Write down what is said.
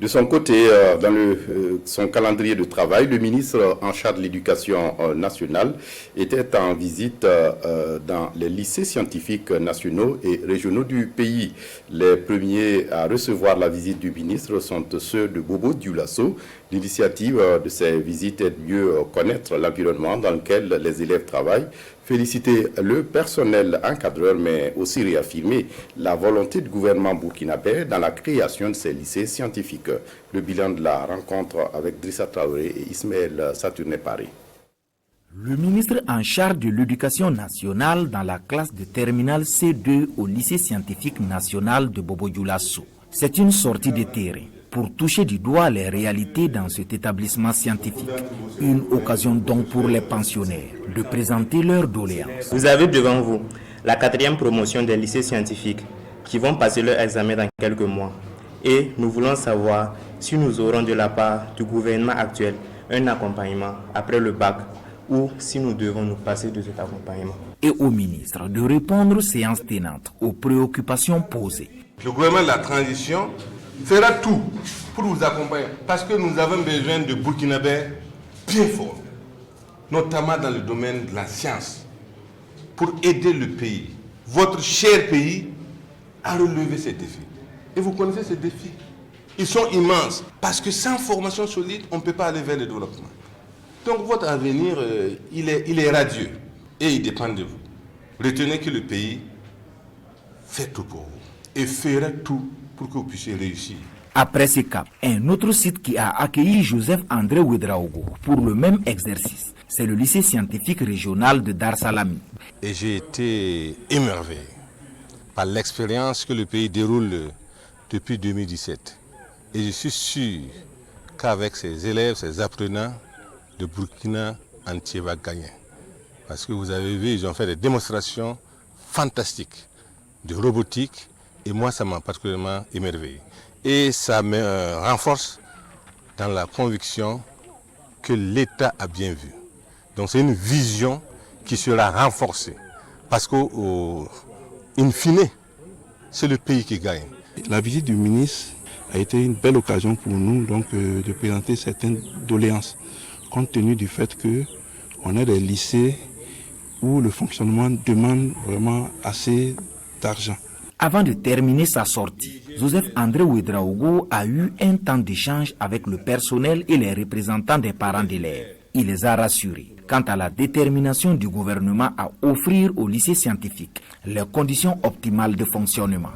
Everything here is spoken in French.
De son côté, dans son calendrier de travail, le ministre en charge de l'éducation nationale était en visite dans les lycées scientifiques nationaux et régionaux du pays. Les premiers à recevoir la visite du ministre sont ceux de Bobo Dioulasso. L'initiative de ces visites est de mieux connaître l'environnement dans lequel les élèves travaillent, féliciter le personnel encadreur, mais aussi réaffirmer la volonté du gouvernement burkinabé dans la création de ces lycées scientifiques. Le bilan de la rencontre avec Drissa Traoré et Ismaël Saturné-Paris. Le ministre en charge de l'éducation nationale dans la classe de terminale C2 au lycée scientifique national de Bobo Dioulasso. C'est une sortie de terrain pour toucher du doigt les réalités dans cet établissement scientifique. Une occasion donc pour les pensionnaires de présenter leurs doléances. Vous avez devant vous la 4e promotion des lycées scientifiques qui vont passer leur examen dans quelques mois. Et nous voulons savoir si nous aurons de la part du gouvernement actuel un accompagnement après le bac ou si nous devons nous passer de cet accompagnement. Et au ministre de répondre séance tenante aux préoccupations posées. Le gouvernement de la transition fera tout pour vous accompagner parce que nous avons besoin de Burkinabés bien forts, notamment dans le domaine de la science, pour aider le pays, votre cher pays, à relever ces défis. Et vous connaissez ces défis. Ils sont immenses parce que sans formation solide, on ne peut pas aller vers le développement. Donc votre avenir, il est radieux et il dépend de vous. Retenez que le pays fait tout pour vous et fera tout pour que vous puissiez réussir. Après ce cap, un autre site qui a accueilli Joseph André Ouedraogo pour le même exercice, c'est le lycée scientifique régional de Dar Salami. Et j'ai été émerveillé par l'expérience que le pays déroule depuis 2017. Et je suis sûr qu'avec ses élèves, ses apprenants, le Burkina entier va gagner. Parce que vous avez vu, ils ont fait des démonstrations fantastiques de robotique. Et moi, ça m'a particulièrement émerveillé. Et ça me renforce dans la conviction que l'État a bien vu. Donc c'est une vision qui sera renforcée. Parce qu'in fine, c'est le pays qui gagne. La visite du ministre a été une belle occasion pour nous de présenter certaines doléances, compte tenu du fait qu'on a des lycées où le fonctionnement demande vraiment assez d'argent. Avant de terminer sa sortie, Joseph André Ouedraogo a eu un temps d'échange avec le personnel et les représentants des parents d'élèves. Il les a rassurés quant à la détermination du gouvernement à offrir au lycée scientifique les conditions optimales de fonctionnement.